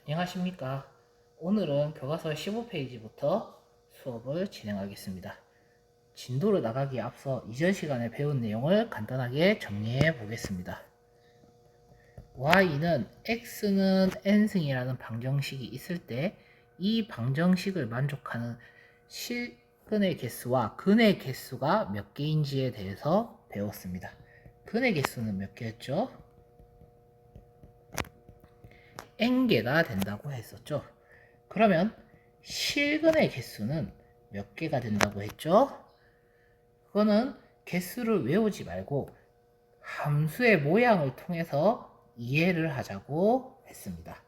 안녕하십니까. 오늘은 교과서 15페이지부터 수업을 진행하겠습니다. 진도를 나가기에 앞서 이전 시간에 배운 내용을 간단하게 정리해 보겠습니다. y는 x는 n승이라는 방정식이 있을 때 이 방정식을 만족하는 실근의 개수와 근의 개수가 몇 개인지에 대해서 배웠습니다. 근의 개수는 몇 개였죠? n개가 된다고 했었죠. 그러면 실근의 개수는 몇 개가 된다고 했죠? 그거는 개수를 외우지 말고 함수의 모양을 통해서 이해를 하자고 했습니다.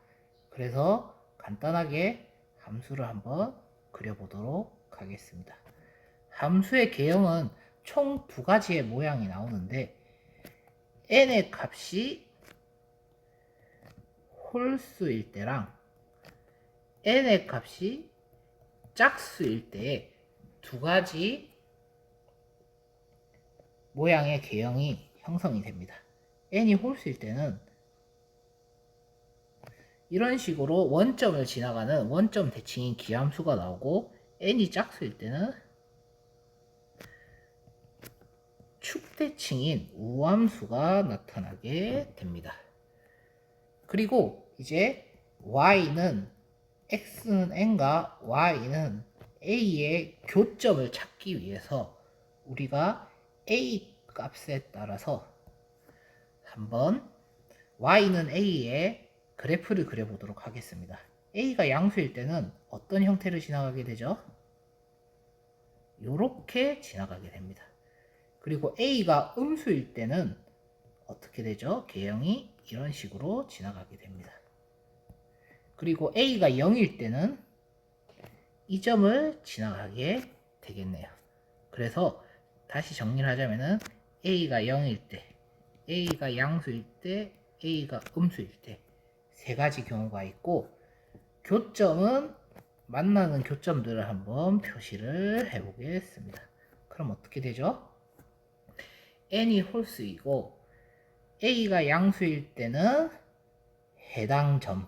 그래서 간단하게 함수를 한번 그려보도록 하겠습니다. 함수의 개형은 총 두 가지의 모양이 나오는데 n의 값이 홀수일 때랑 n의 값이 짝수일 때에 두 가지 모양의 개형이 형성이 됩니다. n이 홀수일 때는 이런 식으로 원점을 지나가는 원점 대칭인 기함수가 나오고 n이 짝수일 때는 축대칭인 우함수가 나타나게 됩니다. 그리고 이제 y는 x는 n과 y는 a의 교점을 찾기 위해서 우리가 a 값에 따라서 한번 y는 a의 그래프를 그려보도록 하겠습니다. a가 양수일 때는 어떤 형태를 지나가게 되죠? 이렇게 지나가게 됩니다. 그리고 a가 음수일 때는 어떻게 되죠? 개형이 이런 식으로 지나가게 됩니다. 그리고 a가 0일 때는 이 점을 지나가게 되겠네요. 그래서 다시 정리를 하자면은 a가 0일 때, a가 양수일 때, a가 음수일 때 세 가지 경우가 있고 교점은 만나는 교점들을 한번 표시를 해보겠습니다. 그럼 어떻게 되죠? n이 홀수이고 a가 양수일 때는 해당 점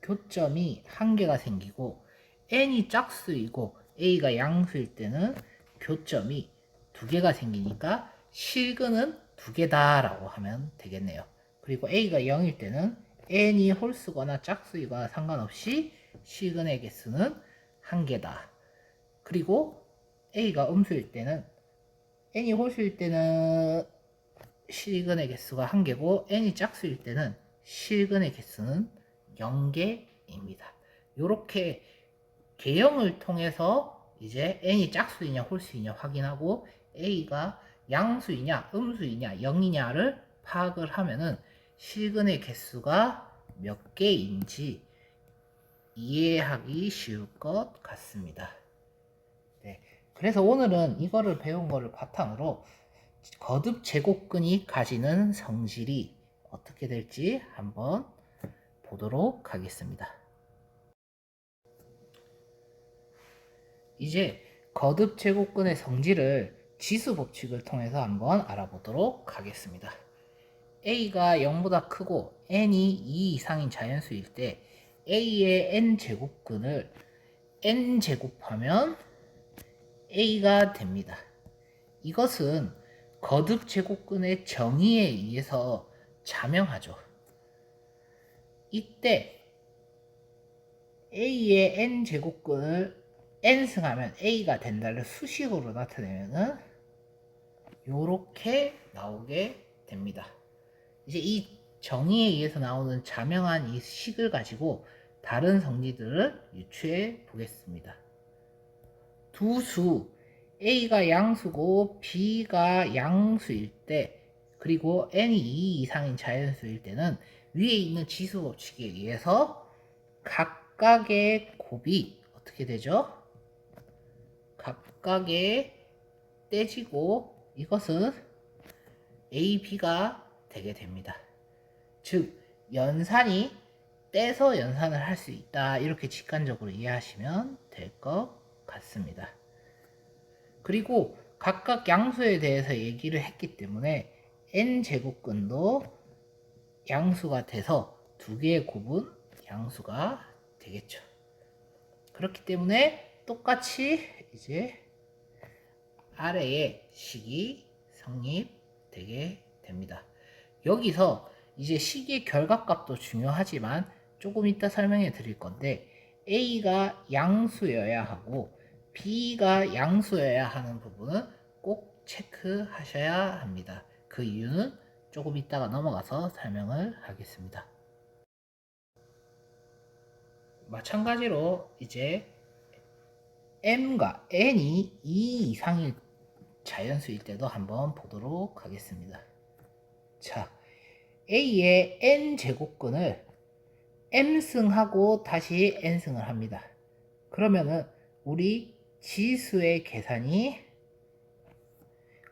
교점이 한 개가 생기고 n이 짝수이고 a가 양수일 때는 교점이 두 개가 생기니까 실근은 두 개다라고 하면 되겠네요. 그리고 a가 0일 때는 n이 홀수거나 짝수이거나 상관없이 실근의 개수는 한 개다. 그리고 a가 음수일 때는 n이 홀수일 때는 실근의 개수가 한 개고 n이 짝수일 때는 실근의 개수는 0개입니다. 이렇게 개형을 통해서 이제 n이 짝수이냐 홀수이냐 확인하고 a가 양수이냐 음수이냐 0이냐를 파악을 하면은 실근의 개수가 몇 개인지 이해하기 쉬울 것 같습니다. 네, 그래서 오늘은 이거를 배운 거를 바탕으로 거듭 제곱근이 가지는 성질이 어떻게 될지 한번 보도록 하겠습니다. 이제 거듭 제곱근의 성질을 지수 법칙을 통해서 한번 알아보도록 하겠습니다. a가 0보다 크고 n이 2 이상인 자연수일 때 a의 n 제곱근을 n 제곱하면 a가 됩니다. 이것은 거듭 제곱근의 정의에 의해서 자명하죠. 이때 a의 n 제곱근을 n승하면 a가 된다를 수식으로 나타내면은 요렇게 나오게 됩니다. 이제 이 정의에 의해서 나오는 자명한 이 식을 가지고 다른 성질들을 유추해 보겠습니다. 두 수 a가 양수고 b가 양수일 때 그리고 n이 2 이상인 자연수일 때는 위에 있는 지수 법칙에 의해서 각각의 곱이 어떻게 되죠? 각각의 떼지고 이것은 a, b가 되게 됩니다. 즉 연산이 떼서 연산을 할 수 있다 이렇게 직관적으로 이해하시면 될 것 같습니다. 그리고 각각 양수에 대해서 얘기를 했기 때문에 n제곱근도 양수가 돼서 두 개의 곱은 양수가 되겠죠. 그렇기 때문에 똑같이 이제 아래의 식이 성립되게 됩니다. 여기서 이제 식의 결과값도 중요하지만 조금 이따 설명해 드릴 건데 A가 양수여야 하고 B가 양수여야 하는 부분은 꼭 체크하셔야 합니다. 그 이유는 조금 이따가 넘어가서 설명을 하겠습니다. 마찬가지로 이제 M과 N이 2 이상일 자연수일 때도 한번 보도록 하겠습니다. 자, A의 N제곱근을 M승하고 다시 N승을 합니다. 그러면은 우리 지수의 계산이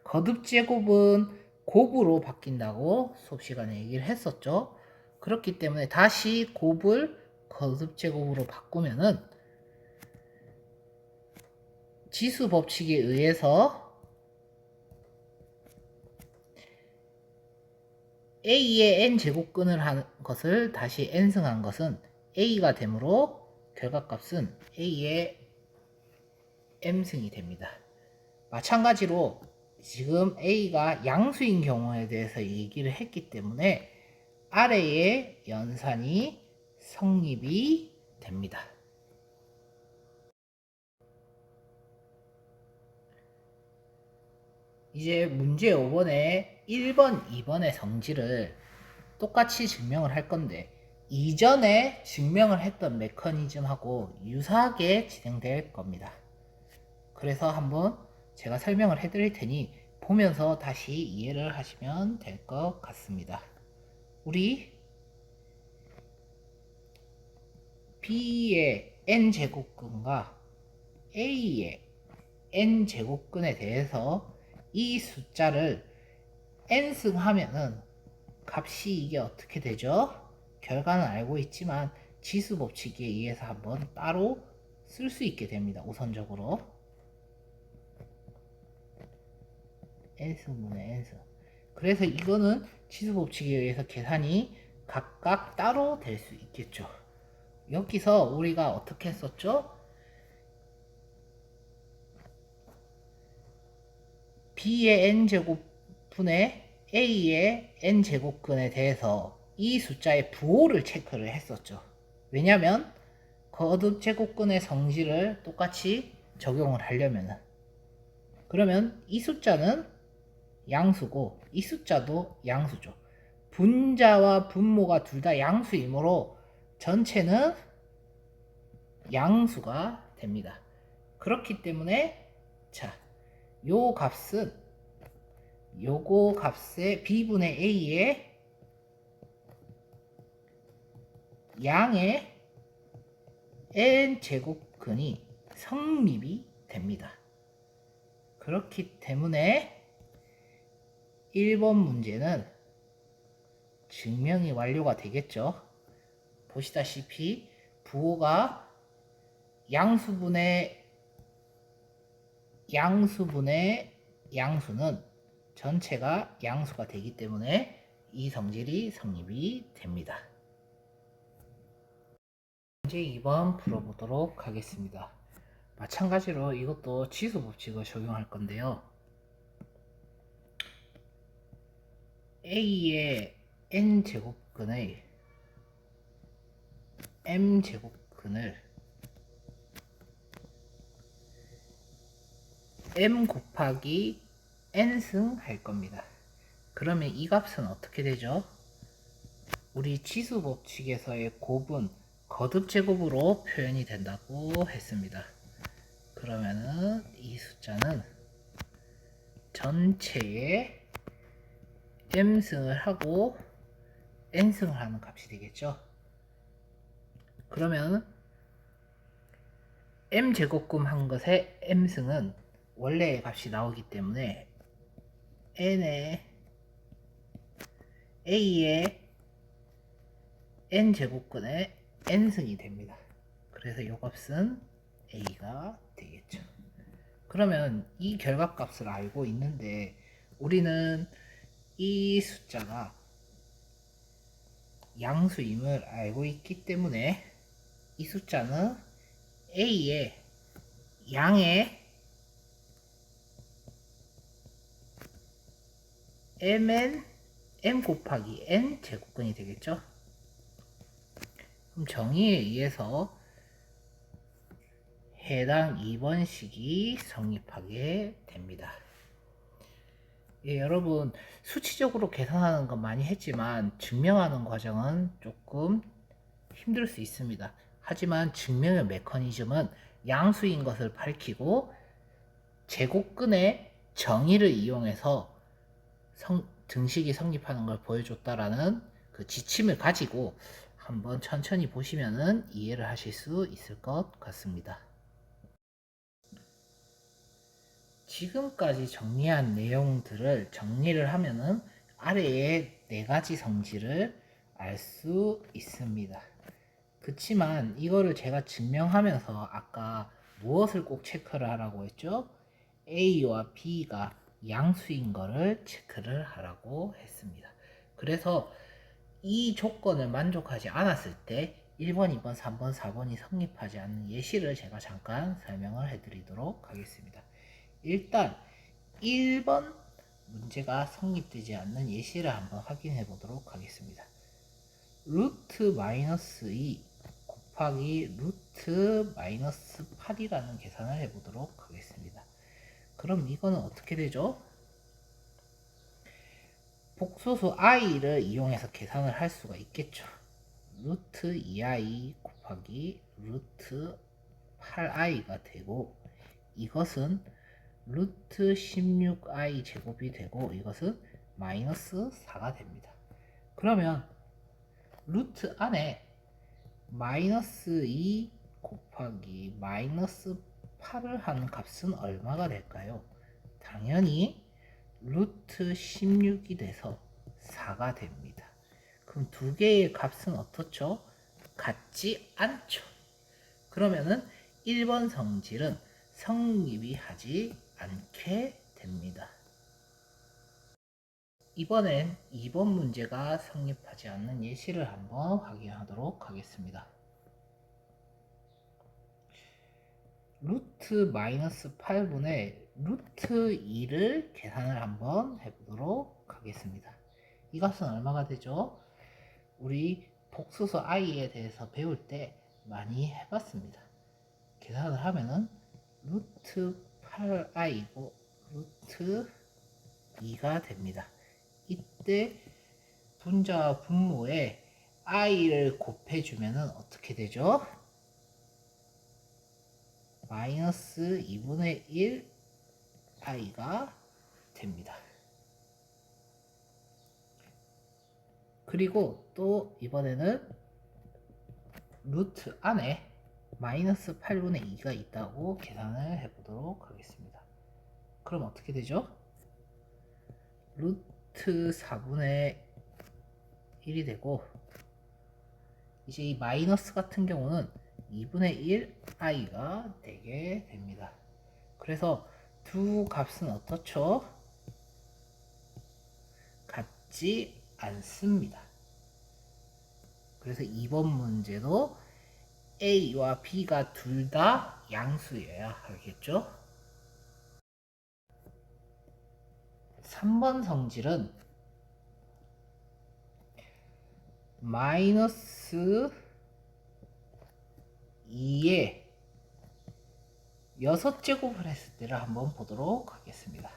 거듭제곱은 곱으로 바뀐다고 수업 시간에 얘기를 했었죠. 그렇기 때문에 다시 곱을 거듭제곱으로 바꾸면은 지수 법칙에 의해서 A의 N제곱근을 한 것을 다시 N승한 것은 A가 되므로 결과값은 A의 M승이 됩니다. 마찬가지로 지금 A가 양수인 경우에 대해서 얘기를 했기 때문에 아래의 연산이 성립이 됩니다. 이제 문제 5번에 1번, 2번의 성질을 똑같이 증명을 할 건데 이전에 증명을 했던 메커니즘하고 유사하게 진행될 겁니다. 그래서 한번 제가 설명을 해드릴 테니 보면서 다시 이해를 하시면 될 것 같습니다. 우리 B의 N제곱근과 A의 N제곱근에 대해서 이 숫자를 N승하면은 값이 이게 어떻게 되죠? 결과는 알고 있지만 지수 법칙에 의해서 한번 따로 쓸 수 있게 됩니다. 우선적으로 N승분의 N승. 그래서 이거는 지수 법칙에 의해서 계산이 각각 따로 될 수 있겠죠. 여기서 우리가 어떻게 했었죠? B의 N제곱분의 A의 N제곱근에 대해서 이 숫자의 부호를 체크를 했었죠. 왜냐면 거듭제곱근의 성질을 똑같이 적용을 하려면은 그러면 이 숫자는 양수고 이 숫자도 양수죠. 분자와 분모가 둘 다 양수이므로 전체는 양수가 됩니다. 그렇기 때문에 자, 요 값은 요거 값의 B분의 A의 양의 N제곱근이 성립이 됩니다. 그렇기 때문에 1번 문제는 증명이 완료가 되겠죠. 보시다시피 부호가 양수분의 양수는 전체가 양수가 되기 때문에 이 성질이 성립이 됩니다. 이제 2번 풀어보도록 하겠습니다. 마찬가지로 이것도 지수 법칙을 적용할 건데요. A의 N제곱근의 M제곱근을 M 곱하기 N승 할 겁니다. 그러면 이 값은 어떻게 되죠? 우리 지수 법칙에서의 곱은 거듭제곱으로 표현이 된다고 했습니다. 그러면은 이 숫자는 전체에 M승을 하고 N승을 하는 값이 되겠죠. 그러면 M제곱근 한 것에 M승은 원래의 값이 나오기 때문에 A의 N제곱근에 N승이 됩니다. 그래서 이 값은 A가 되겠죠. 그러면 이 결과값을 알고 있는데 우리는 이 숫자가 양수임을 알고 있기 때문에 이 숫자는 A의 양의 m 곱하기 n 제곱근이 되겠죠. 그럼 정의에 의해서 해당 2번식이 성립하게 됩니다. 예, 여러분 수치적으로 계산하는 건 많이 했지만 증명하는 과정은 조금 힘들 수 있습니다. 하지만 증명의 메커니즘은 양수인 것을 밝히고 제곱근의 정의를 이용해서 등식이 성립하는 걸 보여줬다라는 그 지침을 가지고 한번 천천히 보시면은 이해를 하실 수 있을 것 같습니다. 지금까지 정리한 내용들을 정리를 하면은 아래의 네 가지 성질을 알 수 있습니다. 그치만 이거를 제가 증명하면서 아까 무엇을 꼭 체크를 하라고 했죠? A와 B가 양수인 거를 체크를 하라고 했습니다. 그래서 이 조건을 만족하지 않았을 때 1번, 2번, 3번, 4번이 성립하지 않는 예시를 제가 잠깐 설명을 해드리도록 하겠습니다. 일단 1번 문제가 성립되지 않는 예시를 한번 확인해 보도록 하겠습니다. 루트 마이너스 2 곱하기 루트 마이너스 8이라는 계산을 해보도록 하겠습니다. 그럼 이거는 어떻게 되죠? 복소수 i를 이용해서 계산을 할 수가 있겠죠. 루트 2i 곱하기 루트 8i가 되고 이것은 루트 16i 제곱이 되고 이것은 마이너스 4가 됩니다. 그러면 루트 안에 마이너스 2 곱하기 마이너스 8을 한 값은 얼마가 될까요? 당연히 루트 16이 돼서 4가 됩니다. 그럼 두 개의 값은 어떻죠? 같지 않죠. 그러면은 1번 성질은 성립이 하지 않게 됩니다. 이번엔 2번 문제가 성립하지 않는 예시를 한번 확인하도록 하겠습니다. 루트 마이너스 8분의 루트 2를 계산을 한번 해보도록 하겠습니다. 이 값은 얼마가 되죠? 우리 복수수 i에 대해서 배울 때 많이 해봤습니다. 계산을 하면은 루트 8i고 루트 2가 됩니다. 이때 분자와 분모에 i를 곱해주면은 어떻게 되죠? 마이너스 2분의 1 i가 됩니다. 그리고 또 이번에는 루트 안에 마이너스 8분의 2가 있다고 계산을 해보도록 하겠습니다. 그럼 어떻게 되죠? 루트 4분의 1이 되고 이제 이 마이너스 같은 경우는 2분의 1 i가 되게 됩니다. 그래서 두 값은 어떻죠? 같지 않습니다. 그래서 2번 문제도 A와 B가 둘 다 양수여야 하겠죠? 3번 성질은 마이너스 2에 6제곱을 했을 때를 한번 보도록 하겠습니다.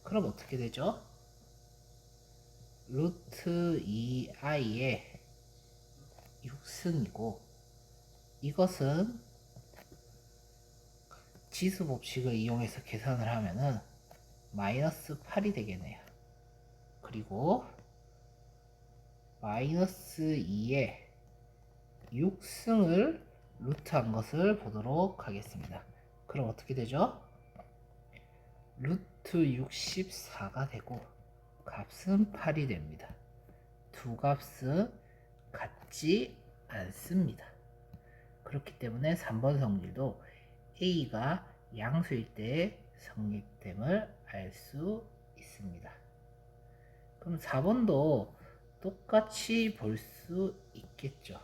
그럼 어떻게 되죠? 루트 2i의 6승이고 이것은 지수 법칙을 이용해서 계산을 하면은 마이너스 8이 되겠네요. 그리고 마이너스 2에 6승을 루트한 것을 보도록 하겠습니다. 그럼 어떻게 되죠? 루트 64가 되고 값은 8이 됩니다. 두 값은 같지 않습니다. 그렇기 때문에 3번 성질도 A가 양수일 때 성립됨을 알 수 있습니다. 그럼 4번도 똑같이 볼 수 있겠죠.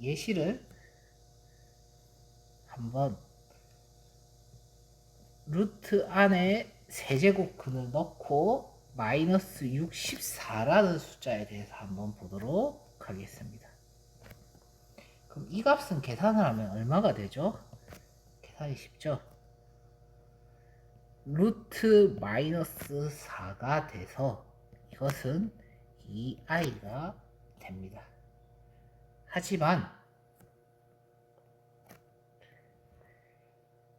예시를 한번 루트 안에 세제곱근을 넣고 마이너스 64라는 숫자에 대해서 한번 보도록 하겠습니다. 그럼 이 값은 계산을 하면 얼마가 되죠? 계산이 쉽죠? 루트 마이너스 4가 돼서 이것은 2i가 됩니다. 하지만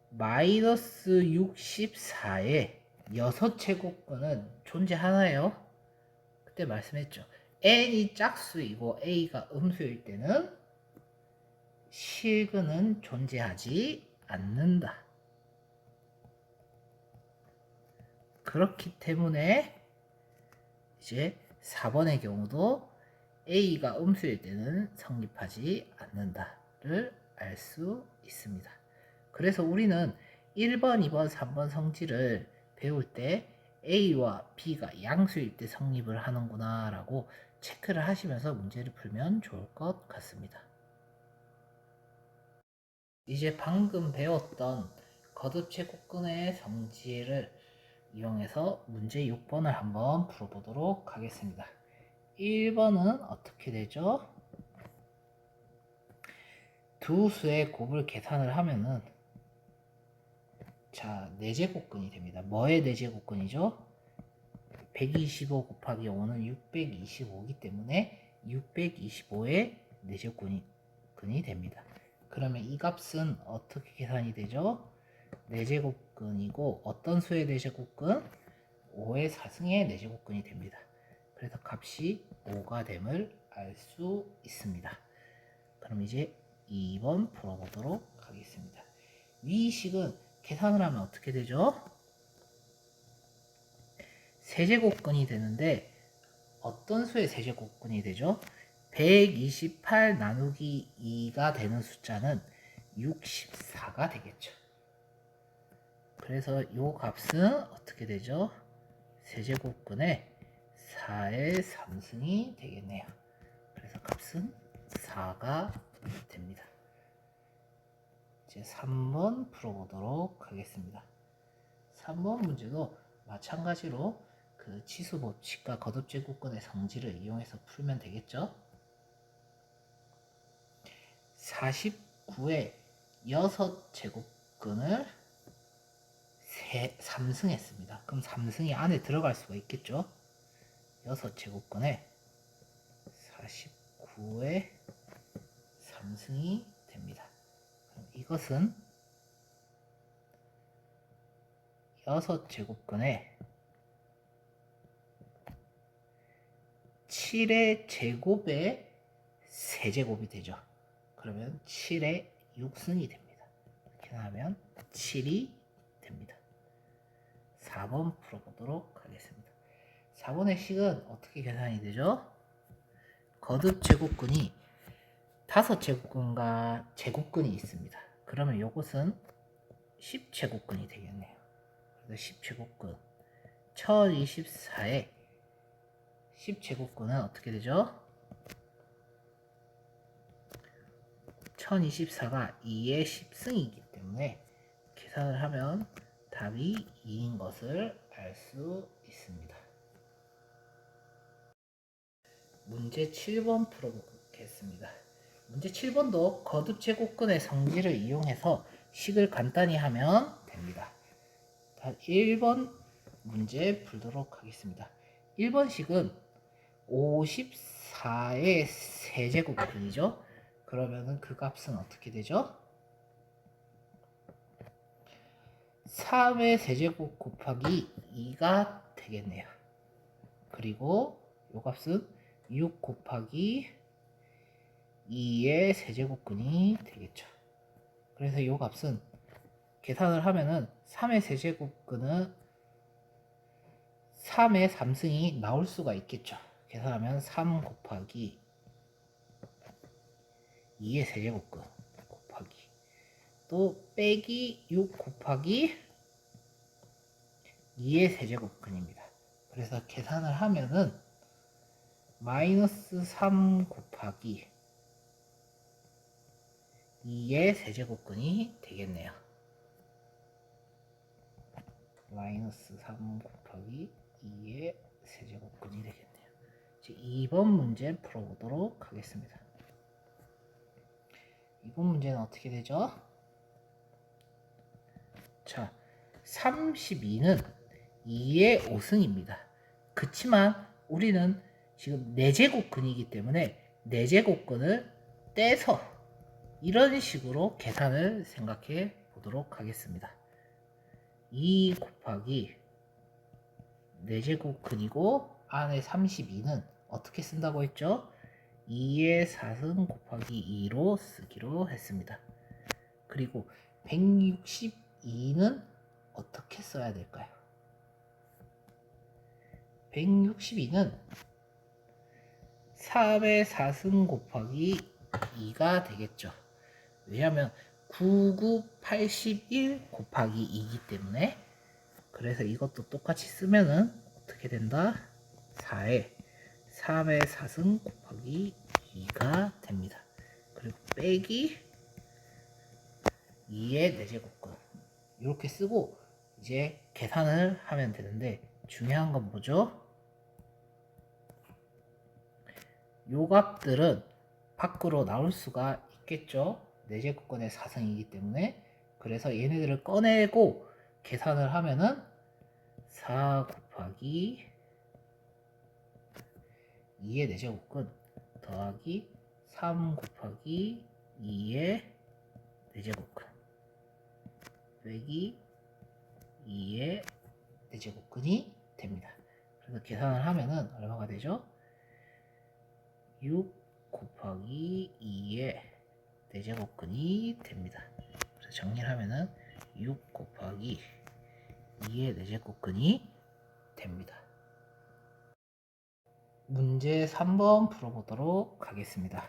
마이너스 64에 6제곱근은 존재하나요? 그때 말씀했죠. n이 짝수이고 a가 음수일 때는 실근은 존재하지 않는다. 그렇기 때문에 이제 4번의 경우도 a가 음수일 때는 성립하지 않는다를 알 수 있습니다. 그래서 우리는 1번, 2번, 3번 성질을 배울 때 a와 b가 양수일 때 성립을 하는구나 라고 체크를 하시면서 문제를 풀면 좋을 것 같습니다. 이제 방금 배웠던 거듭제곱근의 성질을 이용해서 문제 6번을 한번 풀어보도록 하겠습니다. 1번은 어떻게 되죠? 두 수의 곱을 계산을 하면은 자, 4제곱근이 됩니다. 뭐의 4제곱근이죠? 125 곱하기 5는 625이기 때문에 625의 4제곱근이 됩니다. 그러면 이 값은 어떻게 계산이 되죠? 4제곱근이고 어떤 수의 4제곱근? 5의 4승의 4제곱근이 됩니다. 그래서 값이 5가 됨을 알 수 있습니다. 그럼 이제 2번 풀어보도록 하겠습니다. 위 식은 계산을 하면 어떻게 되죠? 세제곱근이 되는데 어떤 수의 세제곱근이 되죠? 128 나누기 2가 되는 숫자는 64가 되겠죠. 그래서 이 값은 어떻게 되죠? 세제곱근의 4의 3승이 되겠네요. 그래서 값은 4가 됩니다. 이제 3번 풀어보도록 하겠습니다. 3번 문제도 마찬가지로 그 치수 법칙과 거듭제곱근의 성질을 이용해서 풀면 되겠죠? 49의 6제곱근을 3승했습니다. 그럼 3승이 안에 들어갈 수가 있겠죠? 6제곱근에 49의 3승이 됩니다. 그럼 이것은 6제곱근에 7의 제곱의 세제곱이 되죠. 그러면 7의 6승이 됩니다. 이렇게 하면 7이 됩니다. 4번 풀어보도록 하겠습니다. 4번의 식은 어떻게 계산이 되죠? 거듭 제곱근이 5제곱근과 제곱근이 있습니다. 그러면 이것은 10제곱근이 되겠네요. 그래서 10제곱근 1024에 10제곱근은 어떻게 되죠? 1024가 2의 10승이기 때문에 계산을 하면 답이 2인 것을 알 수 있습니다. 문제 7번 풀어보겠습니다. 문제 7번도 거듭 제곱근의 성질을 이용해서 식을 간단히 하면 됩니다. 1번 문제 풀도록 하겠습니다. 1번 식은 54의 세제곱근이죠. 그러면은 그 값은 어떻게 되죠? 3의 세제곱 곱하기 2가 되겠네요. 그리고 이 값은 6 곱하기 2의 세제곱근이 되겠죠. 그래서 이 값은 계산을 하면은 3의 세제곱근은 3의 3승이 나올 수가 있겠죠. 계산하면 3 곱하기 2의 세제곱근 곱하기 또 빼기 6 곱하기 2의 세제곱근입니다. 그래서 계산을 하면은 마이너스 3 곱하기 2의 세제곱근이 되겠네요. 마이너스 3 곱하기 2의 세제곱근이 되겠네요. 이제 2번 문제 풀어보도록 하겠습니다. 이번 문제는 어떻게 되죠? 자, 32는 2의 5승입니다. 그치만 우리는 지금 4제곱근이기 때문에 4제곱근을 떼서 이런 식으로 계산을 생각해 보도록 하겠습니다. 2 곱하기 4제곱근이고 안에 32는 어떻게 쓴다고 했죠? 2의 4승 곱하기 2로 쓰기로 했습니다. 그리고 162는 어떻게 써야 될까요? 162는 3의 4승 곱하기 2가 되겠죠. 왜냐하면 99, 81 곱하기 2이기 때문에. 그래서 이것도 똑같이 쓰면은 어떻게 된다? 4에 3의 4승 곱하기 2가 됩니다. 그리고 빼기 2의 4제곱근 이렇게 쓰고 이제 계산을 하면 되는데, 중요한 건 뭐죠? 요 값들은 밖으로 나올 수가 있겠죠. 4제곱근의 4승이기 때문에. 그래서 얘네들을 꺼내고 계산을 하면은 4 곱하기 2의 4제곱근 더하기 3 곱하기 2의 4제곱근 빼기 2의 4제곱근이 됩니다. 그래서 계산을 하면은 얼마가 되죠? 6 곱하기 2의 4제곱근이 됩니다. 그래서 정리를 하면은 6 곱하기 2의 4제곱근이 됩니다. 문제 3번 풀어보도록 하겠습니다.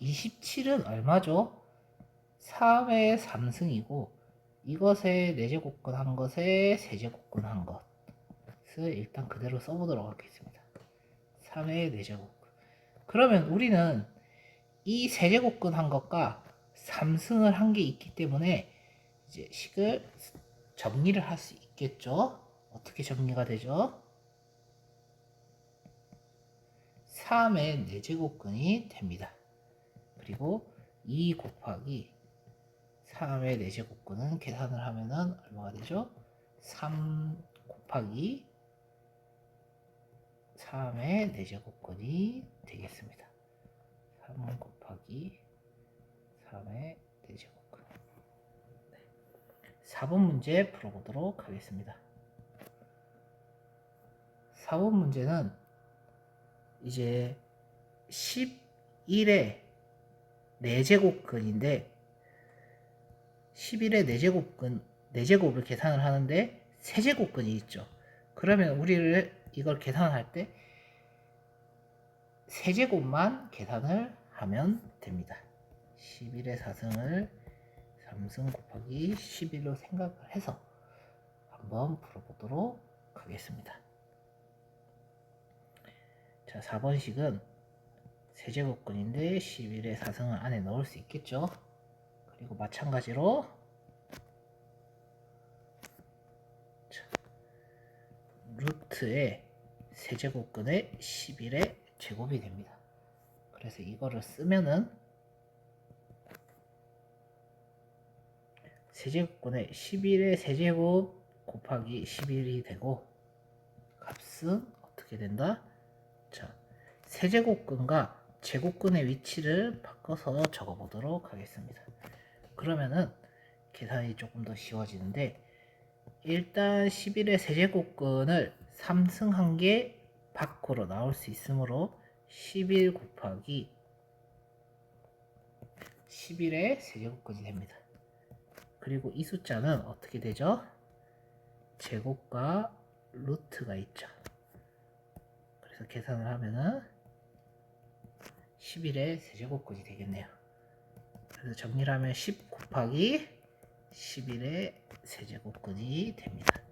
27은 얼마죠? 3의 3승이고 이것의 4제곱근 한 것에 세제곱근 한 것을 일단 그대로 써보도록 하겠습니다. 3의 4제곱근. 그러면 우리는 이 세제곱근 한 것과 3승을 한 게 있기 때문에 이제 식을 정리를 할 수 있겠죠? 어떻게 정리가 되죠? 3의 4제곱근이 됩니다. 그리고 2 곱하기 3의 4제곱근은 계산을 하면은 얼마가 되죠? 3 곱하기 3의 4제곱근이 되겠습니다. 3 곱하기 3의 4제곱근. 4번 문제 풀어보도록 하겠습니다. 4번 문제는 이제 11의 4제곱근인데 11의 4제곱을 계산을 하는데 세제곱근이 있죠. 그러면 우리를 이걸 계산할 때 세제곱만 계산을 하면 됩니다. 11의 4승을 3승 곱하기 11로 생각을 해서 한번 풀어보도록 하겠습니다. 자, 4번식은 세제곱근인데 11의 4승을 안에 넣을 수 있겠죠. 그리고 마찬가지로 루트의 세제곱근의 11의 제곱이 됩니다. 그래서 이거를 쓰면은 세제곱근의 11의 세제곱 곱하기 11이 되고 값은 어떻게 된다? 자, 세제곱근과 제곱근의 위치를 바꿔서 적어보도록 하겠습니다. 그러면은 계산이 조금 더 쉬워지는데, 일단 11의 세제곱근을 3승한 게 밖으로 나올 수 있으므로 11 곱하기 11의 세제곱근이 됩니다. 그리고 이 숫자는 어떻게 되죠? 제곱과 루트가 있죠. 그래서 계산을 하면은 11의 세제곱근이 되겠네요. 그래서 정리를 하면 10 곱하기 11의 세제곱근이 됩니다.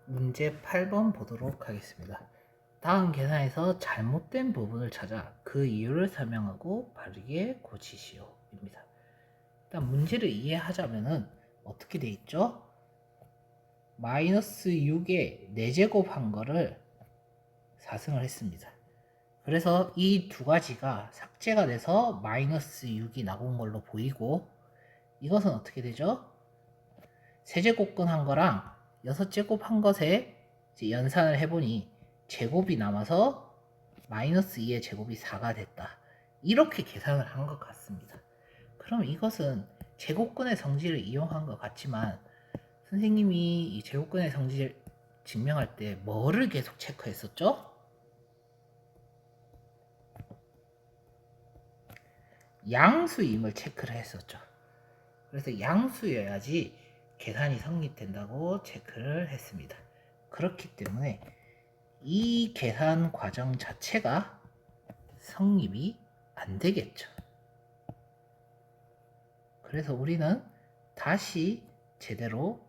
문제 8번 보도록 하겠습니다. 다음 계산에서 잘못된 부분을 찾아 그 이유를 설명하고 바르게 고치시오 입니다. 일단 문제를 이해하자면은 어떻게 돼 있죠? 마이너스 6에 4제곱 한 거를 4승을 했습니다. 그래서 이 두 가지가 삭제가 돼서 마이너스 6이 나온 걸로 보이고, 이것은 어떻게 되죠? 세제곱근 한 거랑 6제곱 한 것에 이제 연산을 해보니 제곱이 남아서 마이너스 2의 제곱이 4가 됐다. 이렇게 계산을 한 것 같습니다. 그럼 이것은 제곱근의 성질을 이용한 것 같지만, 선생님이 이 제곱근의 성질을 증명할 때 뭐를 계속 체크했었죠? 양수임을 체크를 했었죠. 그래서 양수여야지 계산이 성립된다고 체크를 했습니다. 그렇기 때문에 이 계산 과정 자체가 성립이 안 되겠죠. 그래서 우리는 다시 제대로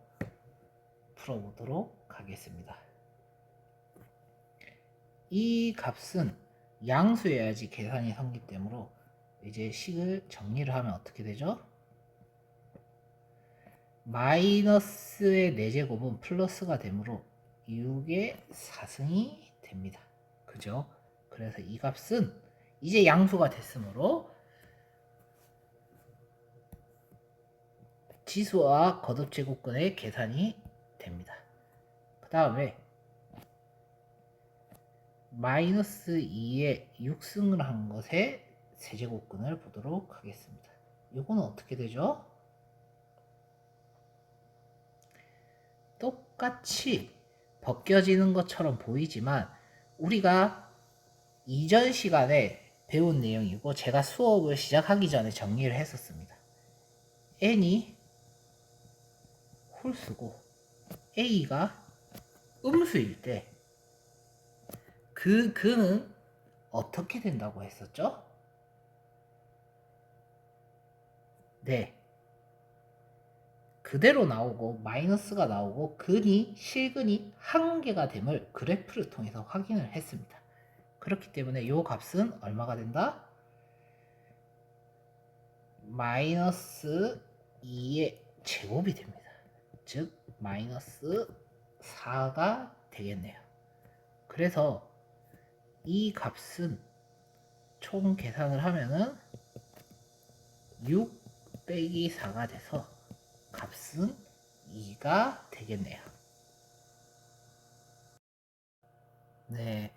풀어보도록 하겠습니다. 이 값은 양수여야지 계산이 성립되므로 이제 식을 정리를 하면 어떻게 되죠? 마이너스의 4제곱은 플러스가 되므로 6의 4승이 됩니다. 그죠? 그래서 이 값은 이제 양수가 됐으므로 지수와 거듭제곱근의 계산이 됩니다. 그 다음에 마이너스 2에 6승을 한 것의 세제곱근을 보도록 하겠습니다. 이거는 어떻게 되죠? 똑같이 벗겨지는 것처럼 보이지만 우리가 이전 시간에 배운 내용이고 제가 수업을 시작하기 전에 정리를 했었습니다. n이 홀수고 a가 음수일 때 그는 어떻게 된다고 했었죠? 네. 그대로 나오고 마이너스가 나오고 근이 실근이 한 개가 됨을 그래프를 통해서 확인을 했습니다. 그렇기 때문에 이 값은 얼마가 된다? 마이너스 2의 제곱이 됩니다. 즉 마이너스 4가 되겠네요. 그래서 이 값은 총 계산을 하면은 6 빼기 4가 돼서 값은 2가 되겠네요. 네,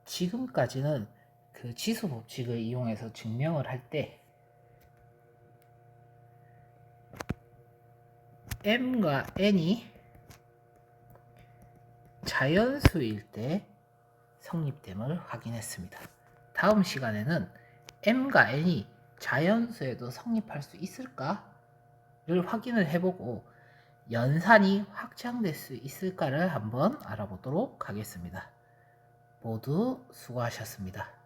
지금까지는 그 지수 법칙을 이용해서 증명을 할 때 m과 n이 자연수일 때 성립됨을 확인했습니다. 다음 시간에는 m과 n이 자연수에도 성립할 수 있을까를 확인을 해보고 연산이 확장될 수 있을까를 한번 알아보도록 하겠습니다. 모두 수고하셨습니다.